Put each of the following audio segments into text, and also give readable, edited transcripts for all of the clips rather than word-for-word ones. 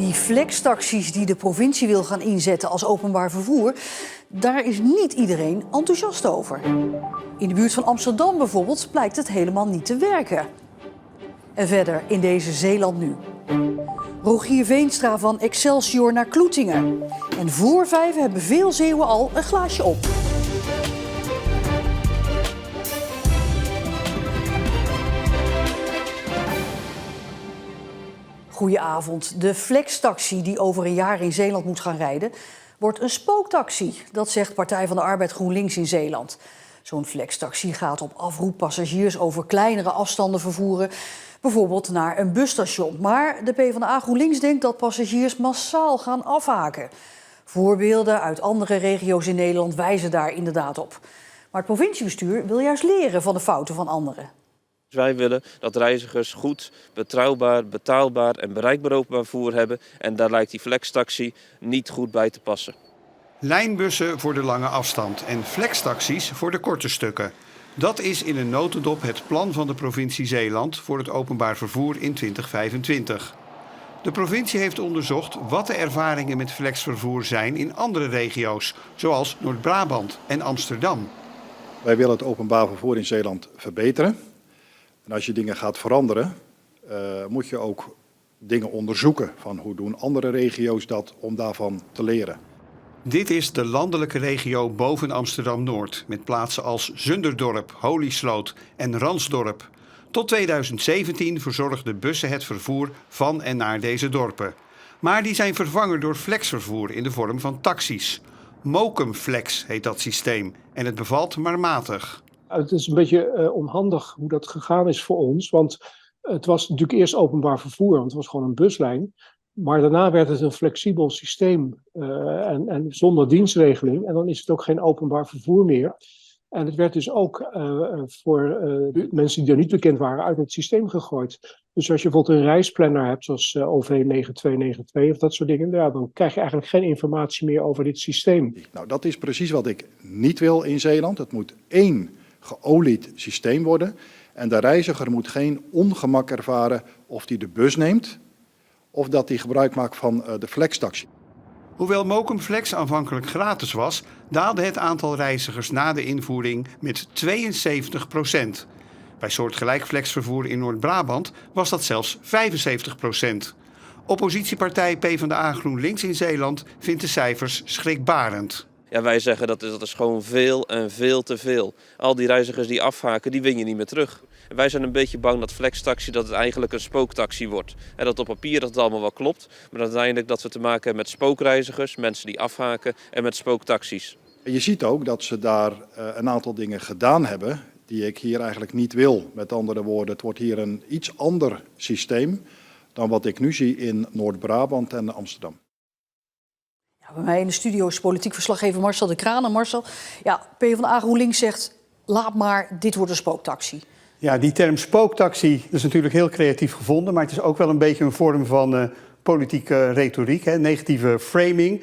Die flextaxis die de provincie wil gaan inzetten als openbaar vervoer, daar is niet iedereen enthousiast over. In de buurt van Amsterdam bijvoorbeeld blijkt het helemaal niet te werken. En verder in deze Zeeland nu. Rogier Veenstra van Excelsior naar Kloetingen. En voor 5 hebben veel Zeeuwen al een glaasje op. Goedenavond. De flextaxi die over een jaar in Zeeland moet gaan rijden, wordt een spooktaxi. Dat zegt Partij van de Arbeid GroenLinks in Zeeland. Zo'n flextaxi gaat op afroep passagiers over kleinere afstanden vervoeren, bijvoorbeeld naar een busstation. Maar de PvdA GroenLinks denkt dat passagiers massaal gaan afhaken. Voorbeelden uit andere regio's in Nederland wijzen daar inderdaad op. Maar het provinciebestuur wil juist leren van de fouten van anderen. Wij willen dat reizigers goed, betrouwbaar, betaalbaar en bereikbaar openbaar vervoer hebben. En daar lijkt die flextaxi niet goed bij te passen. Lijnbussen voor de lange afstand en flextaxis voor de korte stukken. Dat is in een notendop het plan van de provincie Zeeland voor het openbaar vervoer in 2025. De provincie heeft onderzocht wat de ervaringen met flexvervoer zijn in andere regio's, zoals Noord-Brabant en Amsterdam. Wij willen het openbaar vervoer in Zeeland verbeteren. En als je dingen gaat veranderen, moet je ook dingen onderzoeken van hoe doen andere regio's dat om daarvan te leren. Dit is de landelijke regio boven Amsterdam-Noord, met plaatsen als Zunderdorp, Holisloot en Ransdorp. Tot 2017 verzorgden bussen het vervoer van en naar deze dorpen. Maar die zijn vervangen door flexvervoer in de vorm van taxis. Mokumflex heet dat systeem en het bevalt maar matig. Het is een beetje onhandig hoe dat gegaan is voor ons, want het was natuurlijk eerst openbaar vervoer, want het was gewoon een buslijn. Maar daarna werd het een flexibel systeem en zonder dienstregeling. En dan is het ook geen openbaar vervoer meer. En het werd dus ook voor mensen die er niet bekend waren uit het systeem gegooid. Dus als je bijvoorbeeld een reisplanner hebt, zoals OV 9292 of dat soort dingen, ja, dan krijg je eigenlijk geen informatie meer over dit systeem. Nou, dat is precies wat ik niet wil in Zeeland. Het moet één geolied systeem worden. En de reiziger moet geen ongemak ervaren of hij de bus neemt of dat hij gebruik maakt van de flextaxi. Hoewel Mokumflex aanvankelijk gratis was, daalde het aantal reizigers na de invoering met 72%. Bij soortgelijk flexvervoer in Noord-Brabant was dat zelfs 75%. Oppositiepartij PvdA GroenLinks in Zeeland vindt de cijfers schrikbarend. Ja, wij zeggen dat is gewoon veel en veel te veel. Al die reizigers die afhaken, die win je niet meer terug. En wij zijn een beetje bang dat flextaxi dat het eigenlijk een spooktaxi wordt. En dat op papier dat het allemaal wel klopt, maar uiteindelijk dat we te maken hebben met spookreizigers, mensen die afhaken en met spooktaxis. En je ziet ook dat ze daar een aantal dingen gedaan hebben die ik hier eigenlijk niet wil. Met andere woorden, het wordt hier een iets ander systeem dan wat ik nu zie in Noord-Brabant en Amsterdam. Bij mij in de studio is politiek verslaggever Marcel de Kraan. En Marcel, ja, PvdA GroenLinks zegt, laat maar, dit wordt een spooktaxi. Ja, die term spooktaxi is natuurlijk heel creatief gevonden, maar het is ook wel een beetje een vorm van politieke retoriek, negatieve framing.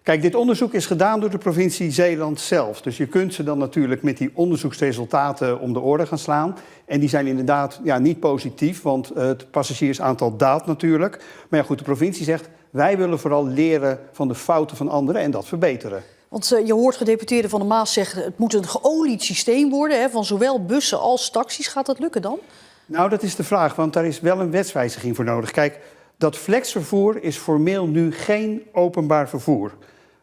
Kijk, dit onderzoek is gedaan door de provincie Zeeland zelf. Dus je kunt ze dan natuurlijk met die onderzoeksresultaten om de oren gaan slaan. En die zijn inderdaad niet positief, want het passagiersaantal daalt natuurlijk. Maar ja goed, de provincie zegt, wij willen vooral leren van de fouten van anderen en dat verbeteren. Want je hoort gedeputeerden van de Maas zeggen, het moet een geolied systeem worden, van zowel bussen als taxis. Gaat dat lukken dan? Nou, dat is de vraag, want daar is wel een wetswijziging voor nodig. Kijk, dat flexvervoer is formeel nu geen openbaar vervoer.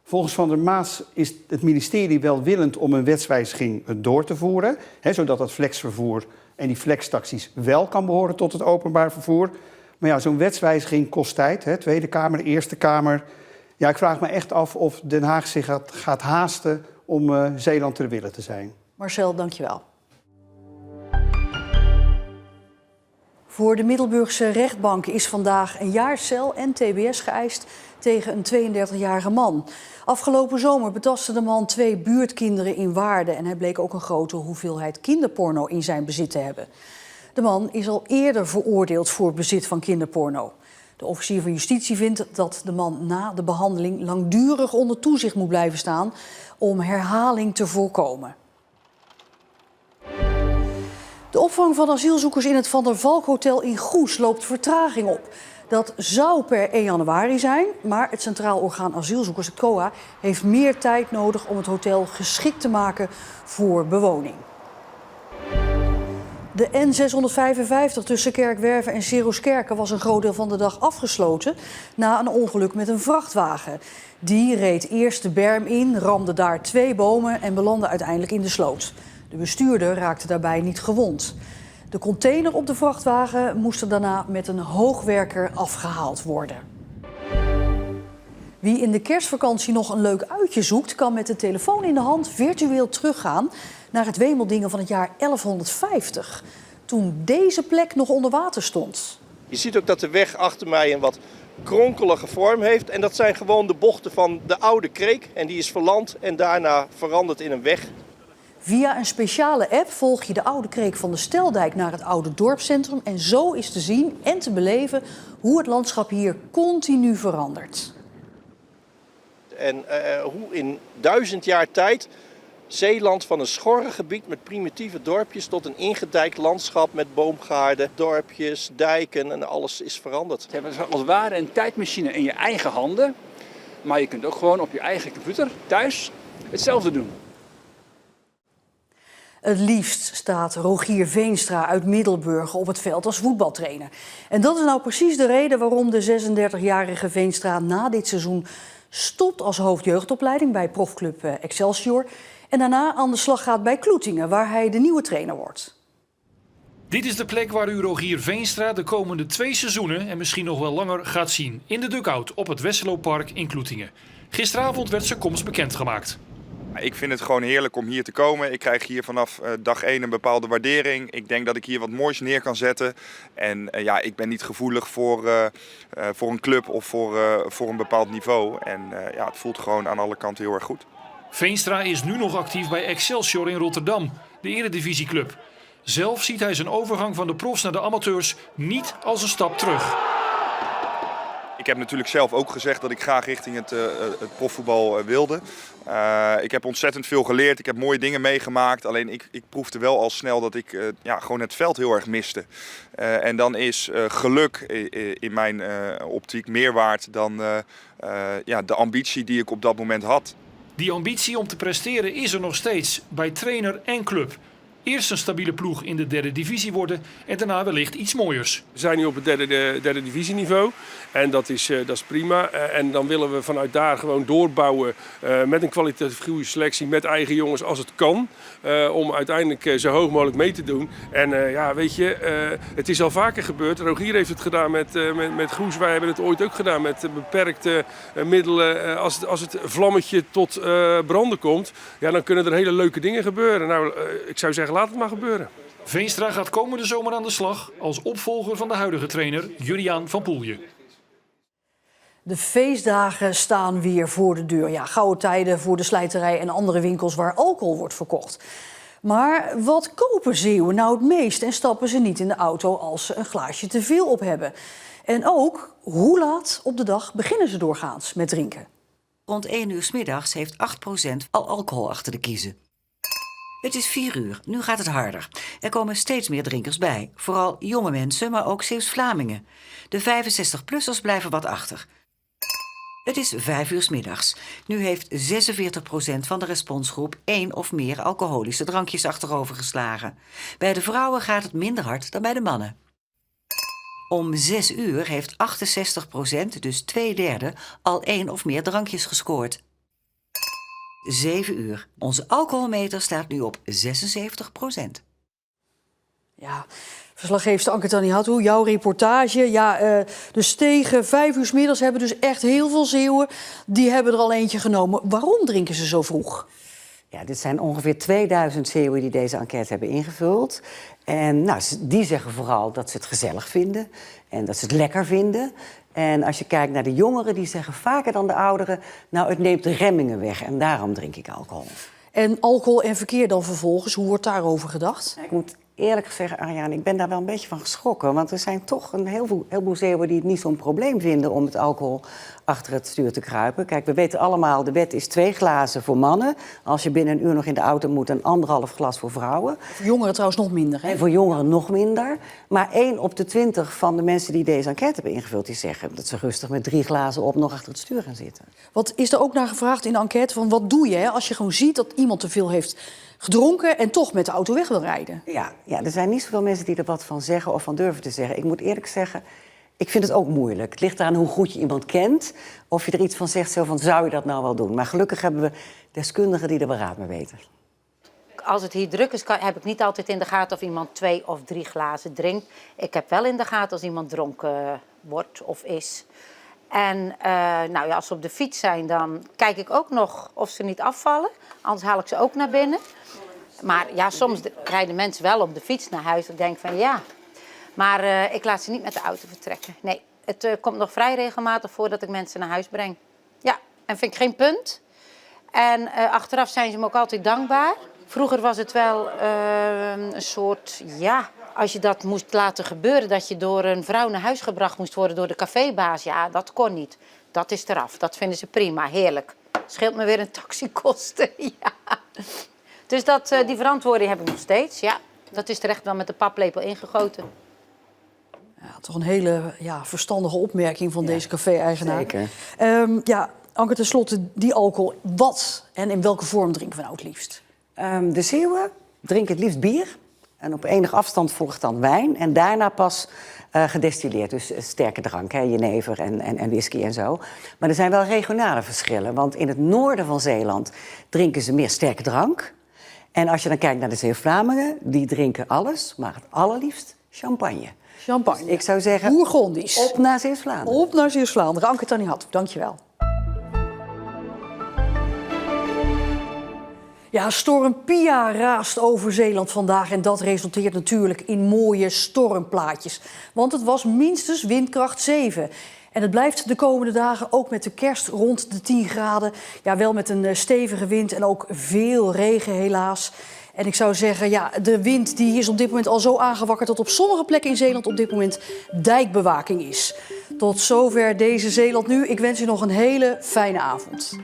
Volgens Van der Maas is het ministerie welwillend om een wetswijziging door te voeren, zodat dat flexvervoer en die flextaxis wel kan behoren tot het openbaar vervoer. Maar ja, zo'n wetswijziging kost tijd, Tweede Kamer, Eerste Kamer. Ja, ik vraag me echt af of Den Haag zich gaat haasten om Zeeland ter wille te zijn. Marcel, dankjewel. Voor de Middelburgse rechtbank is vandaag een jaar cel en tbs geëist tegen een 32-jarige man. Afgelopen zomer betastte de man 2 buurtkinderen in Waarden en hij bleek ook een grote hoeveelheid kinderporno in zijn bezit te hebben. De man is al eerder veroordeeld voor bezit van kinderporno. De officier van justitie vindt dat de man na de behandeling langdurig onder toezicht moet blijven staan om herhaling te voorkomen. De opvang van asielzoekers in het Van der Valk Hotel in Goes loopt vertraging op. Dat zou per 1 januari zijn, maar het Centraal Orgaan Asielzoekers, het COA, heeft meer tijd nodig om het hotel geschikt te maken voor bewoning. De N655 tussen Kerkwerve en Seroskerke was een groot deel van de dag afgesloten na een ongeluk met een vrachtwagen. Die reed eerst de berm in, ramde daar 2 bomen en belandde uiteindelijk in de sloot. De bestuurder raakte daarbij niet gewond. De container op de vrachtwagen moest er daarna met een hoogwerker afgehaald worden. Wie in de kerstvakantie nog een leuk uitje zoekt, kan met de telefoon in de hand virtueel teruggaan naar het Wemeldingen van het jaar 1150. Toen deze plek nog onder water stond. Je ziet ook dat de weg achter mij een wat kronkelige vorm heeft. En dat zijn gewoon de bochten van de oude kreek. En die is verland en daarna veranderd in een weg. Via een speciale app volg je de oude kreek van de Steldijk naar het oude dorpscentrum. En zo is te zien en te beleven hoe het landschap hier continu verandert. En hoe in 1000 jaar tijd Zeeland van een schorre gebied met primitieve dorpjes tot een ingedijkt landschap met boomgaarden, dorpjes, dijken en alles is veranderd. Je hebt als het ware een tijdmachine in je eigen handen, maar je kunt ook gewoon op je eigen computer thuis hetzelfde doen. Het liefst staat Rogier Veenstra uit Middelburg op het veld als voetbaltrainer. En dat is nou precies de reden waarom de 36-jarige Veenstra na dit seizoen stopt als hoofdjeugdopleiding bij profclub Excelsior. En daarna aan de slag gaat bij Kloetingen, waar hij de nieuwe trainer wordt. Dit is de plek waar u Rogier Veenstra de komende 2 seizoenen en misschien nog wel langer gaat zien. In de dugout op het Wesselopark in Kloetingen. Gisteravond werd zijn komst bekendgemaakt. Ik vind het gewoon heerlijk om hier te komen. Ik krijg hier vanaf dag 1 een bepaalde waardering. Ik denk dat ik hier wat moois neer kan zetten. En ik ben niet gevoelig voor een club of voor een bepaald niveau. En het voelt gewoon aan alle kanten heel erg goed. Veenstra is nu nog actief bij Excelsior in Rotterdam, de eredivisieclub. Zelf ziet hij zijn overgang van de profs naar de amateurs niet als een stap terug. Ik heb natuurlijk zelf ook gezegd dat ik graag richting het profvoetbal wilde. Ik heb ontzettend veel geleerd, ik heb mooie dingen meegemaakt. Alleen ik proefde wel al snel dat ik gewoon het veld heel erg miste. En dan is geluk in mijn optiek meer waard dan de ambitie die ik op dat moment had. Die ambitie om te presteren is er nog steeds bij trainer en club. Eerst een stabiele ploeg in de 3e divisie worden en daarna wellicht iets mooiers. We zijn nu op het derde divisieniveau en dat is prima. En dan willen we vanuit daar gewoon doorbouwen met een kwalitatief goede selectie, met eigen jongens als het kan. Om uiteindelijk zo hoog mogelijk mee te doen. En het is al vaker gebeurd. Rogier heeft het gedaan met Goes. Wij hebben het ooit ook gedaan met beperkte middelen. Als het vlammetje tot branden komt, dan kunnen er hele leuke dingen gebeuren. Nou, ik zou zeggen, laat het maar gebeuren. Veenstra gaat komende zomer aan de slag als opvolger van de huidige trainer Juliaan van Poelje. De feestdagen staan weer voor de deur. Ja, gouden tijden voor de slijterij en andere winkels waar alcohol wordt verkocht. Maar wat kopen Zeeuwen nou het meest en stappen ze niet in de auto als ze een glaasje te veel op hebben? En ook, hoe laat op de dag beginnen ze doorgaans met drinken? Rond 1 uur 's middags heeft 8% al alcohol achter de kiezen. Het is 4 uur, nu gaat het harder. Er komen steeds meer drinkers bij. Vooral jonge mensen, maar ook Zeeuws-Vlamingen. De 65-plussers blijven wat achter. Het is 5 uur 's middags. Nu heeft 46% van de responsgroep 1 of meer alcoholische drankjes achterover geslagen. Bij de vrouwen gaat het minder hard dan bij de mannen. Om 6 uur heeft 68%, dus 2/3, al 1 of meer drankjes gescoord. 7 uur. Onze alcoholmeter staat nu op 76%. Ja, verslaggeefster Anke Tannihatou, jouw reportage. Ja, dus tegen 5 uur 's middags hebben dus echt heel veel Zeeuwen. Die hebben er al eentje genomen. Waarom drinken ze zo vroeg? Ja, dit zijn ongeveer 2000 Zeeuwen die deze enquête hebben ingevuld. En die zeggen vooral dat ze het gezellig vinden en dat ze het lekker vinden. En als je kijkt naar de jongeren, die zeggen vaker dan de ouderen, nou, het neemt de remmingen weg en daarom drink ik alcohol. En alcohol en verkeer dan vervolgens, hoe wordt daarover gedacht? Ik moet eerlijk gezegd, Ariane, ik ben daar wel een beetje van geschrokken. Want er zijn toch een heleboel Zeeuwen die het niet zo'n probleem vinden om met alcohol achter het stuur te kruipen. Kijk, we weten allemaal, de wet is 2 glazen voor mannen. Als je binnen een uur nog in de auto moet, dan 1,5 glas voor vrouwen. Voor jongeren trouwens nog minder, hè? En voor jongeren nog minder. Maar 1 op de 20 van de mensen die deze enquête hebben ingevuld, die zeggen dat ze rustig met 3 glazen op nog achter het stuur gaan zitten. Wat is er ook naar gevraagd in de enquête van wat doe je hè, als je gewoon ziet dat iemand te veel heeft gedronken en toch met de auto weg wil rijden? Ja, er zijn niet zoveel mensen die er wat van zeggen of van durven te zeggen. Ik moet eerlijk zeggen, ik vind het ook moeilijk. Het ligt eraan hoe goed je iemand kent. Of je er iets van zegt, zo van, zou je dat nou wel doen? Maar gelukkig hebben we deskundigen die er wel raad mee weten. Als het hier druk is, heb ik niet altijd in de gaten of iemand 2 of 3 glazen drinkt. Ik heb wel in de gaten als iemand dronken wordt of is. En als ze op de fiets zijn, dan kijk ik ook nog of ze niet afvallen. Anders haal ik ze ook naar binnen. Maar ja, soms rijden mensen wel op de fiets naar huis. Ik denk van ja, maar ik laat ze niet met de auto vertrekken. Nee, het komt nog vrij regelmatig voor dat ik mensen naar huis breng. Ja, en vind ik geen punt. En achteraf zijn ze me ook altijd dankbaar. Vroeger was het wel een soort, ja, als je dat moest laten gebeuren, dat je door een vrouw naar huis gebracht moest worden door de cafébaas. Ja, dat kon niet. Dat is eraf. Dat vinden ze prima, heerlijk. Scheelt me weer een taxikosten. Ja. Dus die verantwoording heb ik nog steeds. Ja, dat is terecht wel met de paplepel ingegoten. Ja, toch een hele verstandige opmerking van deze café-eigenaar. Zeker. Anke, tenslotte, die alcohol, wat en in welke vorm drinken we nou het liefst? De Zeeuwen drinken het liefst bier. En op enige afstand volgt dan wijn. En daarna pas gedestilleerd, dus sterke drank, hè, jenever en whisky en zo. Maar er zijn wel regionale verschillen. Want in het noorden van Zeeland drinken ze meer sterke drank. En als je dan kijkt naar de Zeeuw-Vlamingen, die drinken alles, maar het allerliefst champagne. Champagne. Dus ik zou zeggen, Bourgondisch. Op naar Zeeuws-Vlaanderen. Op naar Zeeuws-Vlaanderen. Anke Tannihat, dankjewel. Ja, storm Pia raast over Zeeland vandaag en dat resulteert natuurlijk in mooie stormplaatjes. Want het was minstens windkracht 7. En het blijft de komende dagen ook met de kerst rond de 10 graden. Ja, wel met een stevige wind en ook veel regen helaas. En ik zou zeggen, de wind die is op dit moment al zo aangewakkerd dat op sommige plekken in Zeeland op dit moment dijkbewaking is. Tot zover deze Zeeland nu. Ik wens u nog een hele fijne avond.